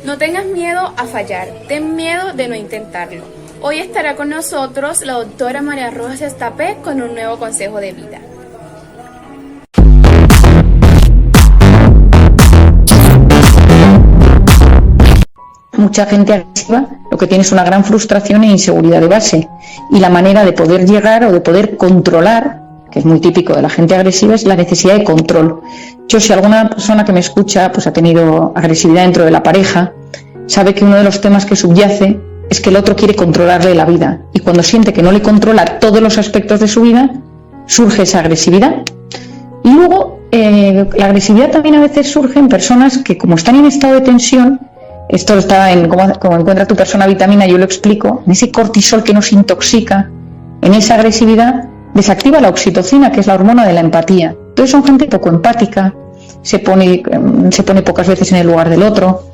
No tengas miedo a fallar, ten miedo de no intentarlo. Hoy estará con nosotros la doctora María Rojas Estapé con un nuevo consejo de vida. Mucha gente agresiva lo que tiene es una gran frustración e inseguridad de base, y la manera de poder llegar o de poder controlar, que es muy típico de la gente agresiva, es la necesidad de control. Yo, si alguna persona que me escucha pues ha tenido agresividad dentro de la pareja, sabe que uno de los temas que subyace es que el otro quiere controlarle la vida, y cuando siente que no le controla todos los aspectos de su vida, surge esa agresividad. Y luego la agresividad también a veces surge en personas que, como están en estado de tensión, esto está en cómo encuentra tu persona vitamina, yo lo explico, en ese cortisol que nos intoxica, en esa agresividad desactiva la oxitocina, que es la hormona de la empatía. Entonces son gente poco empática, se pone pocas veces en el lugar del otro,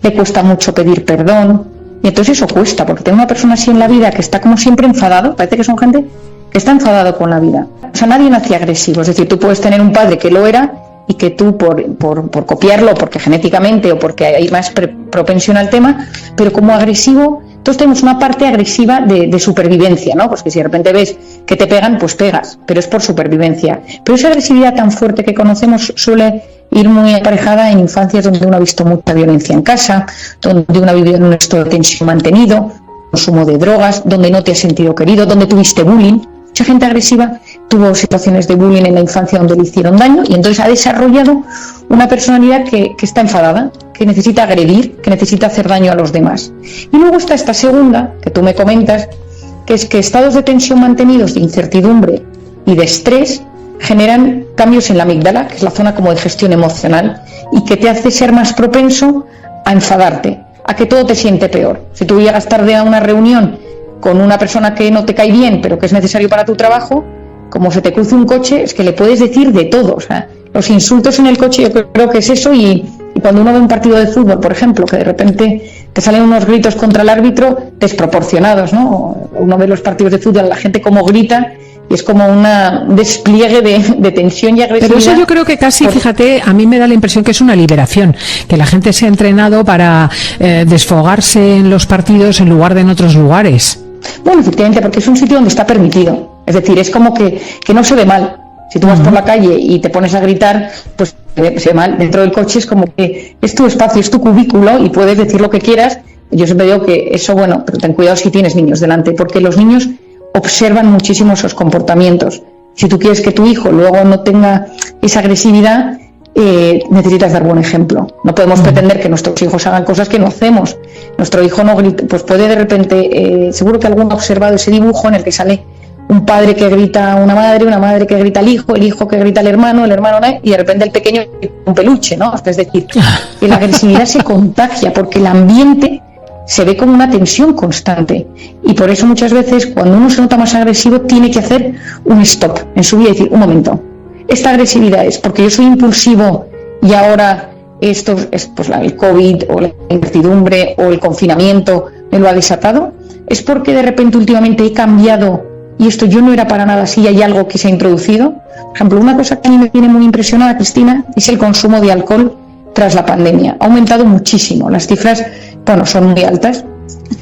le cuesta mucho pedir perdón, y entonces eso cuesta, porque tener una persona así en la vida que está como siempre enfadado, parece que son gente que está enfadado con la vida. O sea, nadie nace agresivo, es decir, tú puedes tener un padre que lo era, y que tú por copiarlo, porque genéticamente o porque hay más propensión al tema, pero como agresivo, todos tenemos una parte agresiva de supervivencia, ¿no? Pues que si de repente ves que te pegan, pues pegas, pero es por supervivencia. Pero esa agresividad tan fuerte que conocemos suele ir muy aparejada en infancias donde uno ha visto mucha violencia en casa, donde uno ha vivido en un estado de tensión mantenido, consumo de drogas, donde no te has sentido querido, donde tuviste bullying. Mucha gente agresiva tuvo situaciones de bullying en la infancia donde le hicieron daño, y entonces ha desarrollado una personalidad que está enfadada, que necesita agredir, que necesita hacer daño a los demás. Y luego está esta segunda, que tú me comentas, que es que estados de tensión mantenidos, de incertidumbre y de estrés generan cambios en la amígdala, que es la zona como de gestión emocional, y que te hace ser más propenso a enfadarte, a que todo te siente peor. Si tú llegas tarde a una reunión con una persona que no te cae bien, pero que es necesario para tu trabajo, como se te cruce un coche, es que le puedes decir de todo. O sea, los insultos en el coche yo creo que es eso, y cuando uno ve un partido de fútbol, por ejemplo, que de repente te salen unos gritos contra el árbitro desproporcionados, ¿no? Uno ve los partidos de fútbol, la gente como grita, y es como un despliegue de tensión y agresividad. Pero eso yo creo que casi, fíjate, a mí me da la impresión que es una liberación, que la gente se ha entrenado para desfogarse en los partidos en lugar de en otros lugares. Bueno, efectivamente, porque es un sitio donde está permitido. Es decir, es como que no se ve mal. Si tú vas por la calle y te pones a gritar, pues se ve mal. Dentro del coche es como que es tu espacio, es tu cubículo, y puedes decir lo que quieras. Yo siempre digo que eso, bueno, pero ten cuidado si tienes niños delante, porque los niños observan muchísimo esos comportamientos. Si tú quieres que tu hijo luego no tenga esa agresividad, necesitas dar buen ejemplo. No podemos pretender que nuestros hijos hagan cosas que no hacemos. Nuestro hijo no grita, pues puede de repente, seguro que alguno ha observado ese dibujo en el que sale un padre que grita a una madre que grita al hijo, el hijo que grita al hermano, el hermano no, y de repente el pequeño un peluche, ¿no? Es decir, que la agresividad se contagia porque el ambiente se ve como una tensión constante, y por eso muchas veces cuando uno se nota más agresivo tiene que hacer un stop en su vida y decir, un momento, esta agresividad es porque yo soy impulsivo y ahora esto es pues el COVID o la incertidumbre o el confinamiento me lo ha desatado, es porque de repente últimamente he cambiado y esto yo no era para nada así, hay algo que se ha introducido. Por ejemplo, una cosa que a mí me tiene muy impresionada, Cristina, es el consumo de alcohol tras la pandemia. Ha aumentado muchísimo, las cifras, bueno, son muy altas.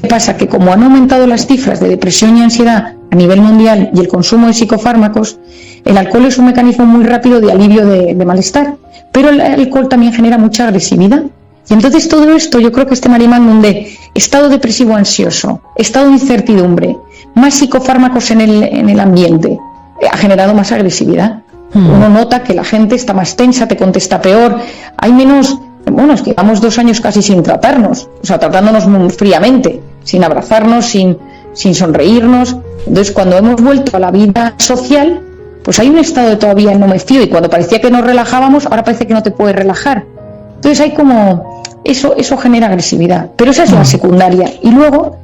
¿Qué pasa? Que como han aumentado las cifras de depresión y ansiedad a nivel mundial y el consumo de psicofármacos, el alcohol es un mecanismo muy rápido de alivio de malestar, pero el alcohol también genera mucha agresividad. Y entonces todo esto, yo creo que este marimán de estado depresivo ansioso, estado de incertidumbre, más psicofármacos en el ambiente, ha generado más agresividad. Uno nota que la gente está más tensa, te contesta peor, hay menos, bueno, es que llevamos 2 años casi sin tratarnos, o sea, tratándonos muy fríamente, sin abrazarnos, sin sonreírnos. Entonces, cuando hemos vuelto a la vida social, pues hay un estado de todavía no me fío, y cuando parecía que nos relajábamos, ahora parece que no te puedes relajar. Entonces hay como, eso genera agresividad, pero esa es la secundaria. Y luego,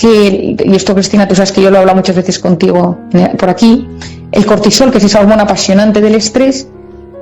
y esto, Cristina, tú sabes que yo lo he hablado muchas veces contigo por aquí, el cortisol, que es esa hormona apasionante del estrés,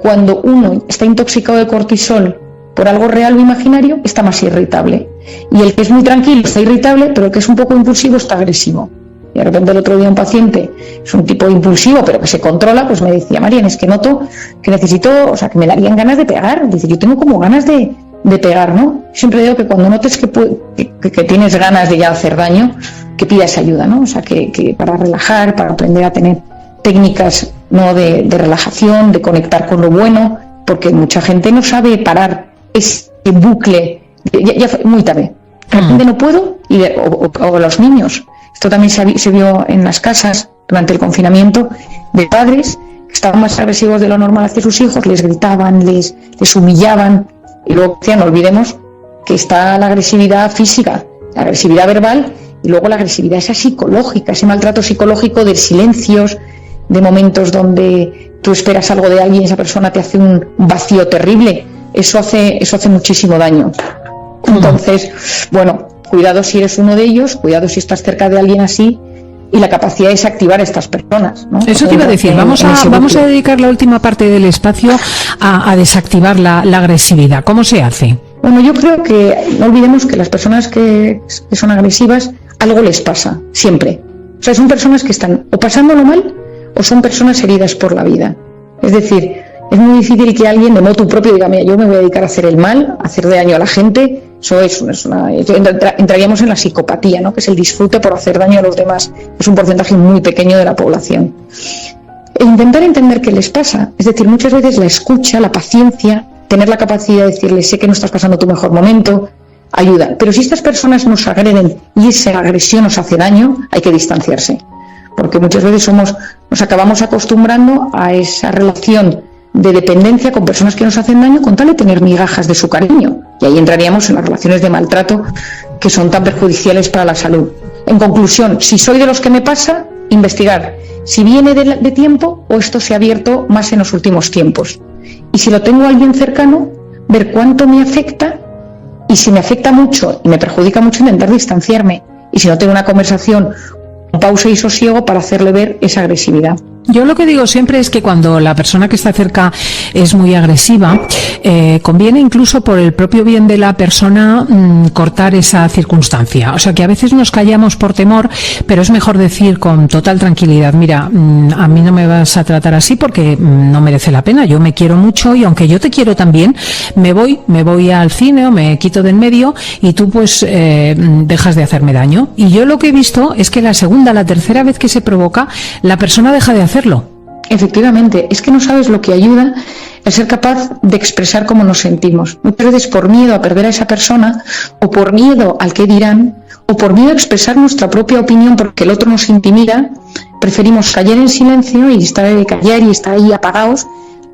cuando uno está intoxicado de cortisol por algo real o imaginario, está más irritable. Y el que es muy tranquilo está irritable, pero el que es un poco impulsivo está agresivo. Y de repente el otro día un paciente es un tipo impulsivo, pero que se controla, pues me decía, Marian, es que noto que necesito, o sea, que me darían ganas de pegar. Dice, yo tengo como ganas de de pegar, ¿no? Siempre digo que cuando notes que tienes ganas de ya hacer daño, que pidas ayuda, ¿no? O sea, que para relajar, para aprender a tener técnicas, ¿no?, de relajación, de conectar con lo bueno, porque mucha gente no sabe parar ese bucle, ya fue muy tarde. De repente no puedo, o los niños. Esto también se vio en las casas durante el confinamiento, de padres que estaban más agresivos de lo normal hacia sus hijos, les gritaban, les humillaban, y luego no olvidemos que está la agresividad física, la agresividad verbal, y luego la agresividad esa psicológica, ese maltrato psicológico de silencios, de momentos donde tú esperas algo de alguien y esa persona te hace un vacío terrible. Eso hace muchísimo daño. Entonces, bueno, cuidado si eres uno de ellos, cuidado si estás cerca de alguien así, y la capacidad es activar a estas personas, ¿no? Eso te iba a decir, vamos a dedicar la última parte del espacio a desactivar la agresividad. ¿Cómo se hace? Bueno, yo creo que no olvidemos que las personas que son agresivas, algo les pasa, siempre. O sea, son personas que están o pasándolo mal o son personas heridas por la vida. Es decir, es muy difícil que alguien de motu propio diga, mira, yo me voy a dedicar a hacer el mal, a hacer daño a la gente. Eso entraríamos en la psicopatía, ¿no?, que es el disfrute por hacer daño a los demás. Es un porcentaje muy pequeño de la población. E intentar entender qué les pasa, es decir, muchas veces la escucha, la paciencia, tener la capacidad de decirles, sé que no estás pasando tu mejor momento, ayuda. Pero si estas personas nos agreden y esa agresión nos hace daño, hay que distanciarse. Porque muchas veces nos acabamos acostumbrando a esa relación de dependencia con personas que nos hacen daño con tal de tener migajas de su cariño. Y ahí entraríamos en las relaciones de maltrato que son tan perjudiciales para la salud. En conclusión, si soy de los que me pasa, investigar si viene de tiempo o esto se ha abierto más en los últimos tiempos. Y si lo tengo a alguien cercano, ver cuánto me afecta, y si me afecta mucho y me perjudica mucho, intentar distanciarme. Y si no, tengo una conversación con pausa y sosiego para hacerle ver esa agresividad. Yo lo que digo siempre es que cuando la persona que está cerca es muy agresiva, conviene incluso por el propio bien de la persona cortar esa circunstancia. O sea, que a veces nos callamos por temor, pero es mejor decir con total tranquilidad, mira, a mí no me vas a tratar así porque no merece la pena, yo me quiero mucho y aunque yo te quiero también, me voy al cine o me quito del medio y tú pues dejas de hacerme daño. Y yo lo que he visto es que la segunda, la tercera vez que se provoca, la persona deja de hacerlo. Efectivamente, es que no sabes lo que ayuda el ser capaz de expresar cómo nos sentimos. Muchas veces por miedo a perder a esa persona, o por miedo al qué dirán, o por miedo a expresar nuestra propia opinión porque el otro nos intimida, preferimos callar en silencio y estar ahí apagados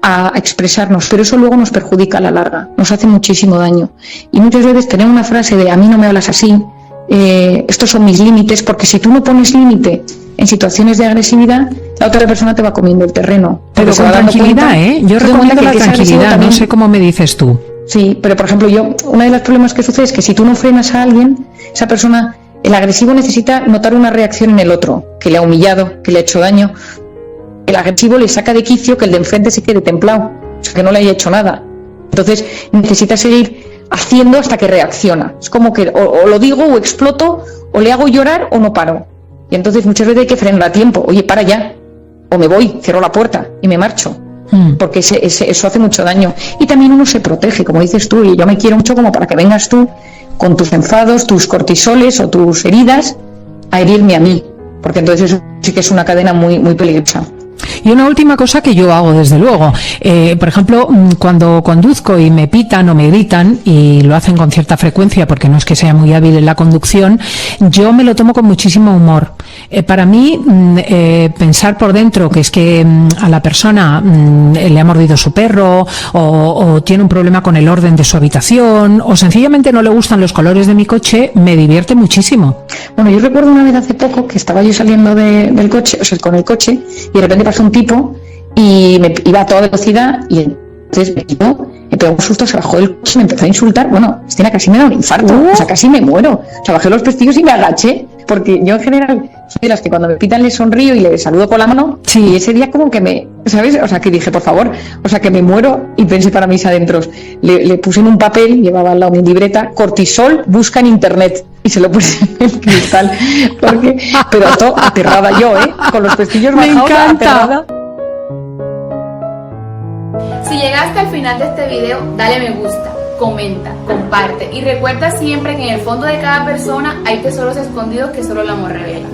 a expresarnos, pero eso luego nos perjudica a la larga, nos hace muchísimo daño. Y muchas veces tener una frase de a mí no me hablas así, estos son mis límites, porque si tú no pones límite en situaciones de agresividad, la otra persona te va comiendo el terreno. Pero con tranquilidad, yo recomiendo la tranquilidad, no sé cómo me dices tú. Sí, pero por ejemplo uno de los problemas que sucede es que si tú no frenas a alguien, esa persona, el agresivo necesita notar una reacción en el otro, que le ha humillado, que le ha hecho daño. El agresivo le saca de quicio que el de enfrente se quede templado, o sea, que no le haya hecho nada. Entonces necesita seguir haciendo hasta que reacciona. Es como que o lo digo o exploto, o le hago llorar o no paro. Y entonces muchas veces hay que frenar a tiempo. Oye, para ya, o me voy, cierro la puerta y me marcho, porque eso hace mucho daño. Y también uno se protege, como dices tú, y yo me quiero mucho como para que vengas tú con tus enfados, tus cortisoles o tus heridas a herirme a mí, porque entonces eso sí que es una cadena muy, muy peligrosa. Y una última cosa que yo hago, desde luego, por ejemplo, cuando conduzco y me pitan o me gritan, y lo hacen con cierta frecuencia porque no es que sea muy hábil en la conducción, yo me lo tomo con muchísimo humor. Para mí, pensar por dentro que es que a la persona le ha mordido su perro, o tiene un problema con el orden de su habitación, o sencillamente no le gustan los colores de mi coche, me divierte muchísimo. Bueno, yo recuerdo una vez hace poco que estaba yo saliendo del coche, o sea, con el coche, y de repente pasó un tipo y me iba a toda velocidad y entonces me pegó un susto, se bajó del coche y me empezó a insultar. Bueno, Cristina, casi me da un infarto, o sea, casi me muero. O sea, bajé los pestillos y me agaché, porque yo en general soy de las que cuando me pitan le sonrío y le saludo con la mano, sí. Y ese día como que me, ¿sabes? O sea, que dije, por favor, o sea, que me muero, y pensé para mis adentros, le puse en un papel, llevaba al lado mi libreta, cortisol, busca en internet, y se lo puse en el cristal, pero todo aterrada yo, con los pestillos bajados, aterrada. Si llegaste al final de este video, dale me gusta. comenta, comparte y recuerda siempre que en el fondo de cada persona hay tesoros escondidos que solo el amor revela.